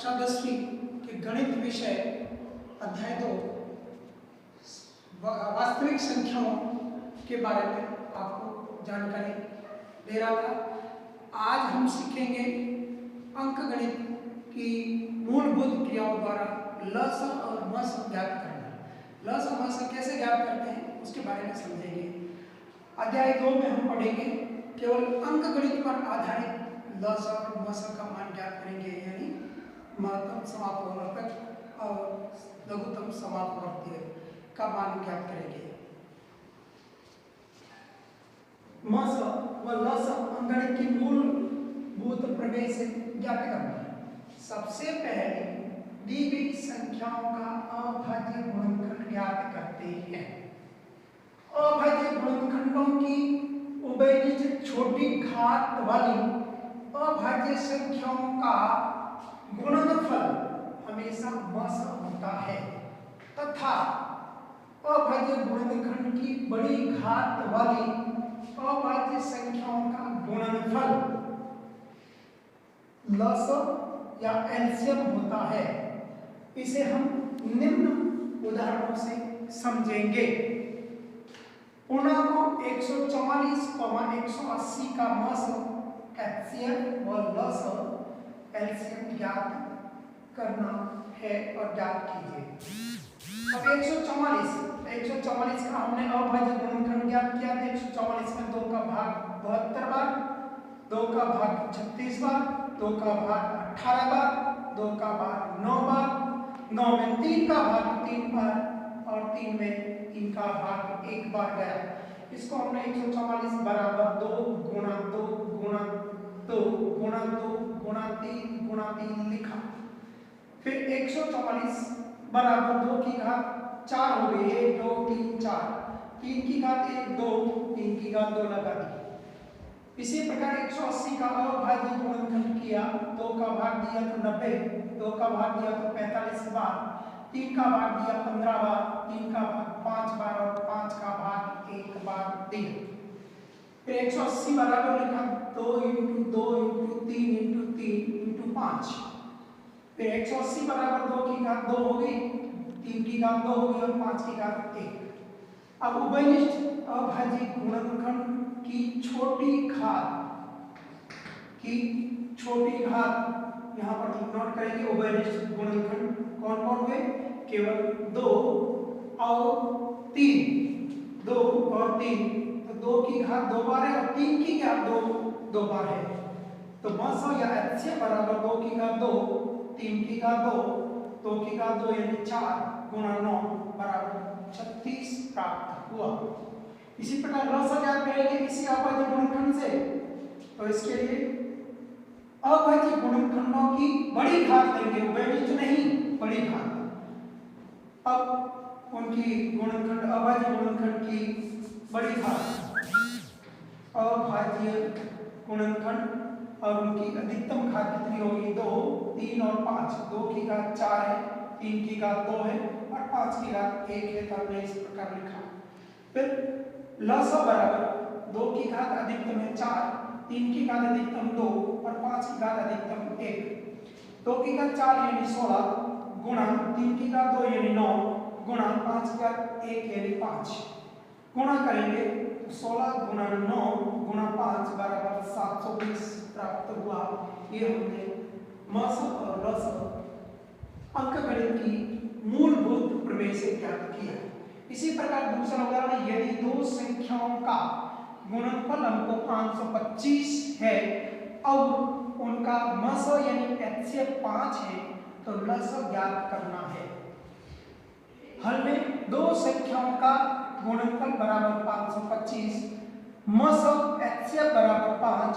कक्षा 10वीं के गणित विषय अध्याय 2 वास्तविक संख्याओं के बारे में आपको जानकारी दे रहा था। आज हम सीखेंगे अंकगणित की मूलभूत क्रियाओं द्वारा लस और मस ज्ञात करना। लस और मस कैसे ज्ञात करते हैं उसके बारे में समझेंगे। अध्याय 2 में हम पढ़ेंगे केवल अंकगणित पर आधारित लस और मस का मान ज्ञात करेंगे, यानी महत्तम समापवर्तक और लघुत्तम समापवर्तीय का मान ज्ञात करेंगे। मस व लस अंकगणित की मूलभूत प्रमेय से ज्ञात करना। सबसे पहले दी गई संख्याओं का अभाज्य गुणनखंड ज्ञात करते हैं। अभाज्य गुणनखंडों की उभयनिष्ठ छोटी घात वाली अभाज्य संख्याओं का गुणनफल हमेशा मस होता है तथा अभाज्य गुणनखंड की बड़ी घात वाली अभाज्य संख्याओं का गुणनफल लस या एलसीएम होता है। इसे हम निम्न उदाहरणों से समझेंगे। पूर्णांकों 144, 180 का मस एचसीएफ व लस एलसीएम ज्ञात करना है और ज्ञात कीजिए। अब 144 का हमने अभाज्य गुणनखंड ज्ञात किया था। 144 में 2 का भाग 72 बार, 2 का भाग 36 बार, 2 का भाग 18 बार, 2 का भाग 9 बार, 9 में 3 का भाग 3 बार और 3 में 3 का भाग 1 बार गया। इसको हमने 144 बराबर 2 गुणा 2 गुणा 2 गुणा 2 गुणा 3 गुणा 3 लिखा। फिर 144 बराबर 2 की घात 4 हो गई, 1 2 3 4, 3 की घात 1 2, 3 की घात 2 लगा दी। इसी प्रकार 180 का अभाज्य गुणनखंड किया। 2 का भाग दिया तो 90, 2 का भाग दिया तो 45 बार, 3 का भाग दिया 15 बार, 3 का भाग 5 बार और 5 का भाग 1 बार दिया। फिर 180 बराबर लिखा 2 × 2 × 3 × 3 × 5। फिर 180 बराबर 2 की घात 2 हो गई, 3 की घात 2 हो गई और 5 की घात 1। अब उभयनिष्ठ अभाज्य गुणनखंड की छोटी घात यहाँ पर नोट करेंगे। उभयनिष्ठ गुणनखंड कौन कौन हुए? केवल 2 और 3। 2 और 3, तो 2 की घात 2 बार है और 3 की घात 2 बार है। तो मस या एचसीएफ बराबर 2 की घात 2, 3 की घात 2, 2 की घात 2 यानी 4 गुणा 9 बराबर 36 प्राप्त हुआ। इसी प्रकार लस ज्ञात करेंगे इसी अभाज्य गुणनखंड से। तो इसके लिए अभाज्य गुणनखंडों की बड़ी घात लेंगे, उभयनिष्ठ नहीं, बड़ी घात। अब उनकी गुणनखंड अभाज्य गुणनखंड की बड़ी घात, अभाज्य गुणनखंड और उनकी अधिकतम घात कितनी होगी? 2, 3 और 5। 2 की घात 4 है, 3 की घात 2 है और 5 की घात 1 है। तो हमने इस प्रकार लिखा। फिर लस बराबर 2 की घात अधिकतम है 4, 3 की घात अधिकतम 2 और 5 की घात अधिकतम 1। 2 की घात 4 यानी 16 गुणा 3 की घात 2 यानी 9 गुणा 5 की घात 1 यानी 5। गुणा करेंगे तो 16 गुणा 9 गुणा 5 बराबर 720 प्राप्त हुआ। ये हमने मस और लस अंकगणित की मूलभूत प्रमेय से ज्ञात किया। इसी प्रकार दूसरा उदाहरण, यदि 2 संख्याओं का गुणनफल हमको 525 है और उनका मस यानी एचसीएफ 5 है तो लस ज्ञात करना है। हल में 2 संख्याओं का गुणनफल बराबर 525, मस एचसीएफ बराबर 5,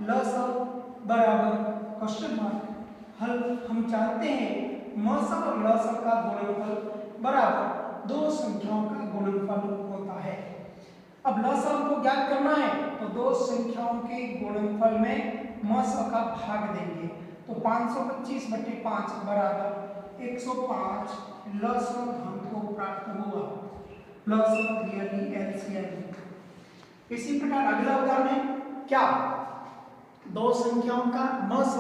लस बराबर क्वेश्चन मार्क। हल हम चाहते हैं मस और लस का गुणनफल बराबर 2 संख्याओं का गुणनफल होता है। अब लस हमको ज्ञात करना है तो 2 संख्याओं के गुणनफल में मस का भाग देंगे। तो 525/5 बराबर 105 लस हमको प्राप्त हुआ। लस यानी एलसीएम। इसी प्रकार अगला उदाहरण है क्या? 2 संख्याओं का मस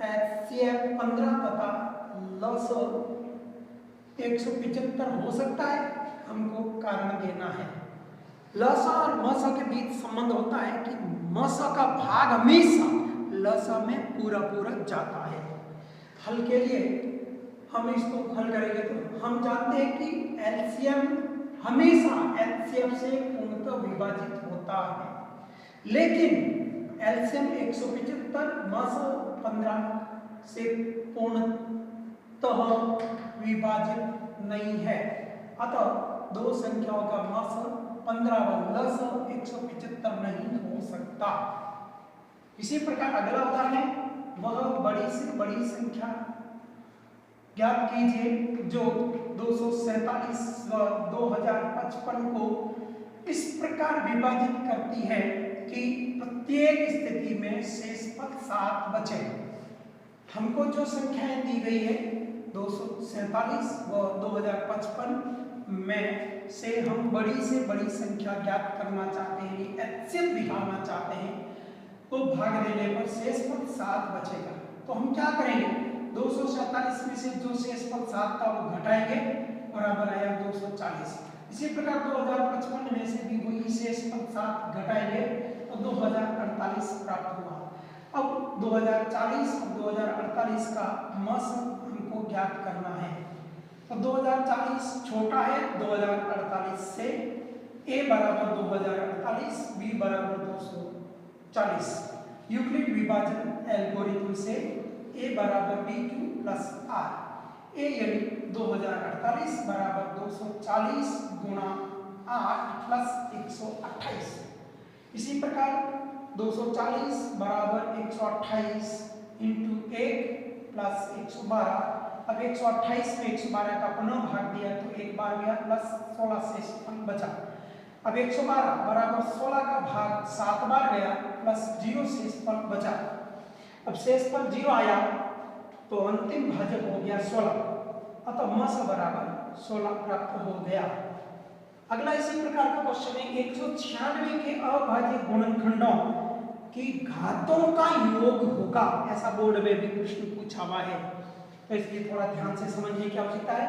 एचसीएफ HCF 15 तथा लस 175 हो सकता है, हमको कारण देना है। लस और मस के बीच संबंध होता है कि मस का भाग हमेशा लस में पूरा पूरा जाता है। हल के लिए हम इसको हल करेंगे तो हम जानते हैं कि एलसीएम हमेशा एचसीएफ से पूर्णतः विभाजित होता है, लेकिन एलसीएम 175 मस 15 से पूर्णतः विभाजित नहीं है। अतः दो संख्याओं का मस 15 व लस 175 नहीं हो सकता। इसी प्रकार अगला उदाहरण है, वह बड़ी से बड़ी संख्या ज्ञात कीजिए जो 247 व 2055 को इस प्रकार विभाजित करती है कि प्रत्येक स्थिति में शेष पद 7 बचे। हमको जो संख्याएं दी गई है 247 व 2055 में से हम बड़ी से बड़ी संख्या ज्ञात करना चाहते हैं, एचसीएफ निकालना चाहते हैं, तो भाग देने पर शेष पद 7 बचेगा। तो हम क्या करेंगे, 247 में से जो शेष पद 7 था वो घटाएंगे, बराबर आया 240। इसी प्रकार 2055 में से भी वही शेष पद 7 घटाएंगे तो 2048 प्राप्त हुआ। अब 2040 और 2048 का मस हमको ज्ञात करना है। तो 2040 छोटा है 2048 से, a बराबर 2048, b बराबर 240। यूक्लिड विभाजन एल्गोरिथम से a बराबर bq प्लस r, a यानी 2048 बराबर 240 गुणा 8 प्लस 128। इसी प्रकार 240 बराबर 128 इंटू 1 प्लस 112। अब 128 में 112 का पुनः भाग दिया तो एक बार गया प्लस 16 शेष पद बचा। अब 112 बराबर 16 का भाग 7 बार गया प्लस 0 शेष पद बचा। अब शेष पद 0 आया तो अंतिम भाजक हो गया 16, अतः मस बराबर 16 प्राप्त हो गया। अगला इसी प्रकार का क्वेश्चन है, 196 के अभाज्य गुणनखंडों की घातों का योग होगा, ऐसा बोर्ड में भी प्रश्न पूछा हुआ है, तो इसलिए थोड़ा ध्यान से समझने की आवश्यकता है।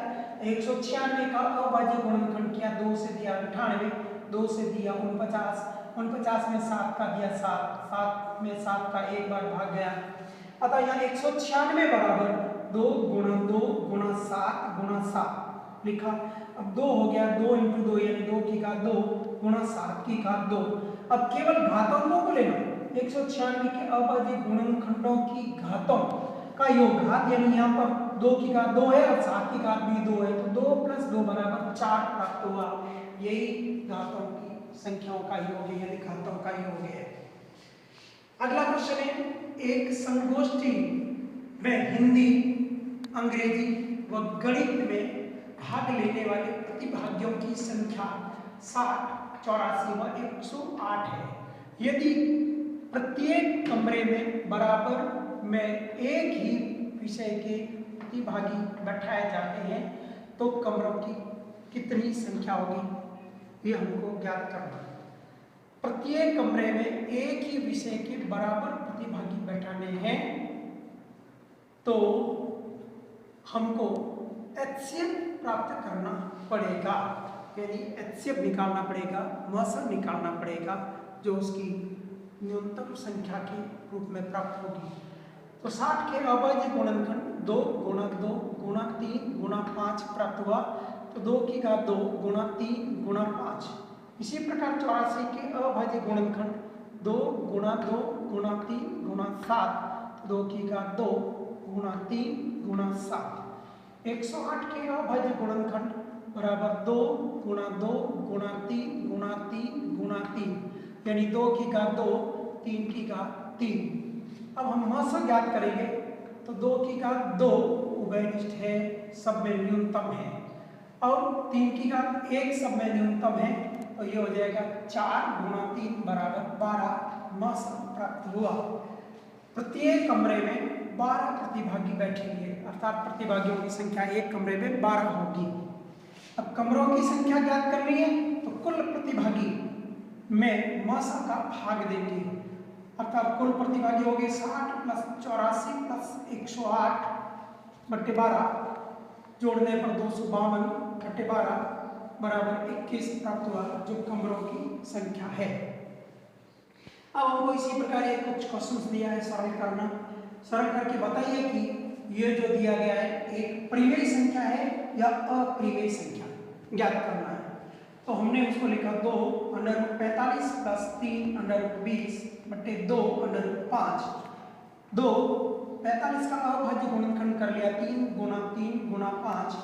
196 का अभाज्य गुणनखंड किया, 2 से दिया 98, 2 से दिया 49, 49 में 7 का दिया 7, 7 में 7 का एक बार भाग गया। अतः यहाँ 196 बराबर 2 गुणा 2 गुणा 7 गुणा 7 लिखा। अब 2 हो गया, 2 इंटू 2 यानी 2 की घात 2 गुणा 7 की घात 2। अब केवल घातांकों को लेना, 196 के अभाज्य गुणनखंडों की घातों का योग, घात यानी यहाँ पर 2 की घात 2 है और 7 की घात भी 2 है, तो 2 प्लस 2 बराबर 4 प्राप्त हुआ। यही घातों की संख्याओं का योग है, यानी घातों का योग है। अगला क्वेश्चन है, एक संगोष्ठी में हिंदी, अंग्रेजी व गणित में भाग लेने वाले प्रतिभागियों की संख्या 60, 84 व 108 है। यदि प्रत्येक कमरे में बराबर में एक ही विषय के प्रतिभागी बैठाए जाते हैं तो कमरों की कितनी संख्या होगी, ये हमको ज्ञात करना है। प्रत्येक कमरे में एक ही विषय के बराबर प्रतिभागी बैठाने हैं तो हमको HCF प्राप्त करना पड़ेगा, यानी HCF निकालना पड़ेगा, मस निकालना पड़ेगा, जो उसकी न्यूनतम संख्या के रूप में प्राप्त होगी। तो 60 के अभाज्य गुणनखंड 2 गुणा 2 गुणा 3 गुणा 5 प्राप्त हुआ, तो 2 की घात 2 गुणा 3 गुणा 5। इसी प्रकार 84 के अभाज्य गुणनखंड 2 गुणा 2 गुणा 3 गुणा 7, 2 की घात 2 गुणा 3 गुणा 7। 108 के अभाज्य गुणनखंड बराबर 2 गुणा 2 गुणा 3 गुणा 3 गुणा 3, यानी 2 की घात 2 3 की घात 3। अब हम मस ज्ञात करेंगे तो 2 की घात 2 उभयनिष्ठ है, सब में न्यूनतम है, और 3 की घात 1 सब में न्यूनतम है, तो ये हो जाएगा 4 गुणा 3 बराबर 12, मस प्राप्त हुआ। प्रत्येक कमरे में 12 प्रतिभागी बैठेंगे, अर्थात प्रतिभागियों की संख्या एक कमरे में 12 होगी। अब कमरों की संख्या ज्ञात करनी है तो कुल प्रतिभागी में मस का भाग देंगे, अर्थात कुल प्रतिभागी हो गए 60 प्लस 84 प्लस 108 बट्टे 12, जोड़ने पर 252 बट्टे 12 बराबर 21 प्राप्त हुआ, जो कमरों की संख्या है। अब हमको इसी प्रकार एक कुछ क्वेश्चन दिया है सरल करना। सरल करके बताइए कि ये जो दिया गया है एक परिमेय संख्या है या अपरिमेय संख्या, ज्ञात करना है। तो हमने उसको लिखा 2 √45 प्लस 3 √20 बट्टे 2 √5। 2 45 का अभाज्य गुणनखंड कर लिया 3 गुणा 3 गुणा 5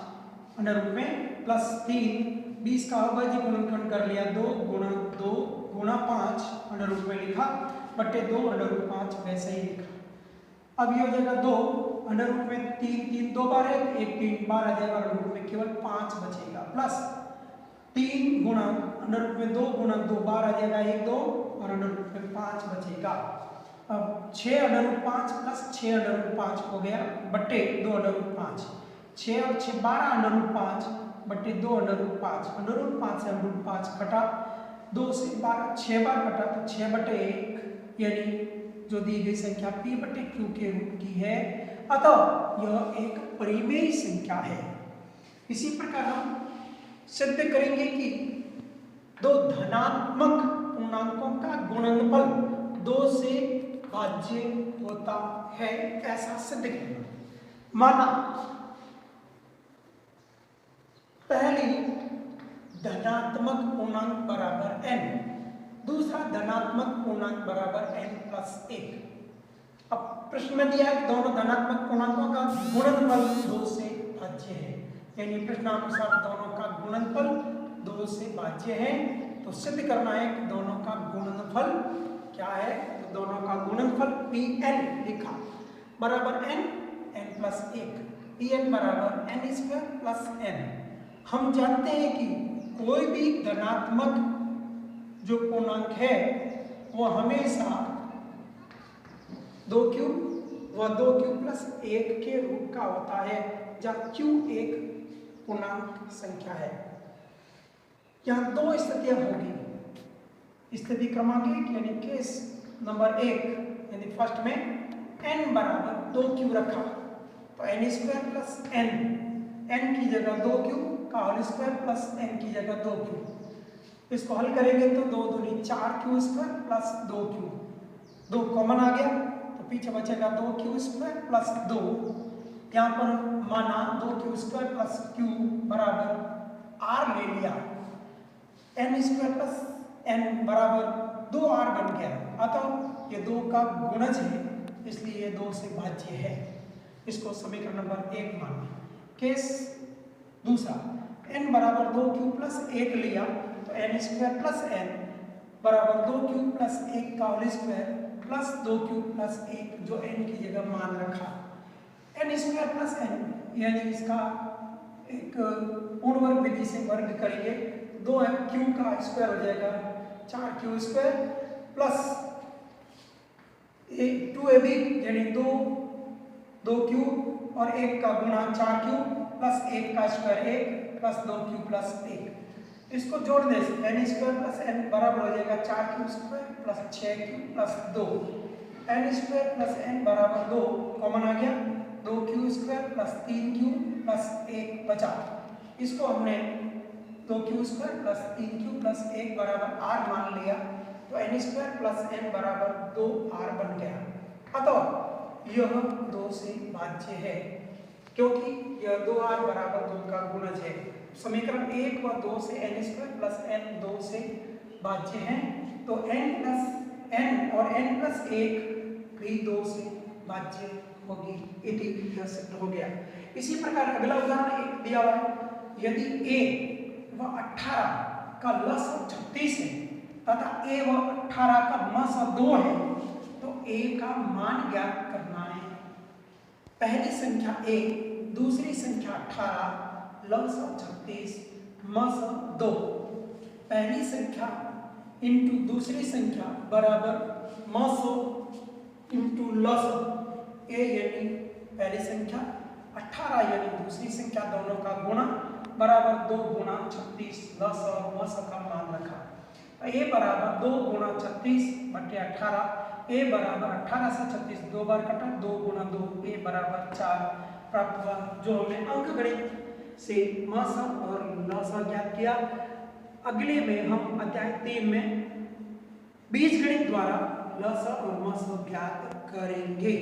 अंडर में, प्लस 3 20 का अभाज्य गुणनखंड कर लिया 2 गुणा 2 गुणा 5 अंडर में लिखा, बट्टे 2 √5 वैसे ही लिखा। अब ये हो जाएगा 2 अंडर में 3 3 2 बार है, 1 3 बार आ जाएगा, अंडर में केवल 5 बचेगा, प्लस 3 गुणा अंडर में 2 गुणा 2 बार आ जाएगा 1 2 और अंडर में 5 बचेगा। अब 6 अंडर 5 प्लस 6 अंडर 5 हो गया बट्टे 2 अंडर 5, 6 और 6 12 अंडर 5 बट्टे 2 अंडर 5, अंडर 5 से अंडर 5 कटा, 2 से 12 6 बार कटा तो 6 बटे 1 यानी जो दी गई संख्या p बटे q के रूप की है, अतः यह एक परिमेय संख्या है। इसी प्रकार हम सिद्ध करेंगे कि दो धनात्मक पूर्णांकों का गुणनफल 2 से भाज्य होता है, ऐसा सिद्ध करना। माना पहली धनात्मक पूर्णांक बराबर n, दूसरा धनात्मक पूर्णांक बराबर n प्लस 1। अब प्रश्न में दिया है दोनों धनात्मक पूर्णांकों का गुणनफल 2 से भाज्य है, यानी प्रश्नानुसार दोनों का गुणनफल 2 से भाज्य है। तो सिद्ध करना है कि दोनों का गुणनफल क्या है, तो दोनों का गुणनफल Pn लिखा बराबर n n प्लस 1, Pn बराबर n स्क्वायर प्लस n। हम जानते हैं कि कोई भी धनात्मक जो पूर्णांक है वो हमेशा 2q व 2q प्लस 1 के रूप का होता है, जहाँ q एक पूर्णांक संख्या है। यहाँ दो स्थितियां होगी। स्थिति क्रमांक 1 यानी केस नंबर 1 यानी फर्स्ट में n बराबर 2q रखा तो n स्क्वायर प्लस n की जगह 2q का होल स्क्वायर प्लस n की जगह 2q। इसको हल करेंगे तो 2 दूनी 4q square plus 2q, 2 common आ गया तो पीछे बचेगा 2q स्क्वायर प्लस 2। यहाँ पर माना 2q स्क्वायर प्लस q बराबर r ले लिया, n स्क्वायर प्लस n बराबर 2r बन गया, अतः ये 2 का गुणज है, इसलिए ये 2 से भाज्य है। इसको समीकरण नंबर 1 मान लिया। केस दूसरा n बराबर 2q प्लस 1 लिया तो n स्क्वायर प्लस n बराबर 2q प्लस 1 का whole square plus 2q plus 1 जो n की जगह मान रखा, n स्क्वायर प्लस n यानी इसका एक पूर्ण वर्ग विधि से वर्ग करेंगे, 2q का स्क्वायर हो जाएगा 4q स्क्वायर प्लस 2ab यानी 2q और 1 का गुणा 4q प्लस 1 का स्क्वायर 1 प्लस 2q प्लस 1। इसको जोड़ दे n स्क्वायर प्लस n बराबर हो जाएगा 4q square plus 6q plus 2, n square plus n बराबर 2 कॉमन आ गया, 2q square plus 3q plus 1 बचा। इसको हमने 2q square plus 3q plus 1 बराबर r मान लिया तो n स्क्वायर प्लस n बराबर 2r बन गया, अतः यह 2 से भाज्य है क्योंकि यह 2r बराबर 2 का गुणज है। समीकरण 1 व 2 से n स्क्वायर प्लस n 2 से भाज्य हैं, तो n प्लस n और n प्लस 1 भी 2 से भाज्य होगी, यह सिद्ध हो गया। इसी प्रकार अगला उदाहरण एक दिया हुआ है, यदि a व 18 का लसागु 36 है तथा a व 18 का मसागु 2 है तो a का मान ज्ञात करना है। पहली संख्या a, दूसरी संख्या 18, लसागु 36 मसागु 2। पहली संख्या इंटू दूसरी संख्या बराबर मसागु इंटू लसागु, a यानी पहली संख्या 18 यानी दूसरी संख्या, दोनों का गुणा बराबर 2 गुणा 36 लसागु मसागु का मान रखा। a बराबर 2 गुणा 36 बटे 18 a बराबर 18 से 36 दो बार कटा, 2 गुणा 2 a बराबर 4 प्राप्त हुआ, जो हमने अंकगणित से म स और ल स ज्ञात किया। अगले में हम अध्याय 3 में बीजगणित द्वारा ल स और म स ज्ञात करेंगे।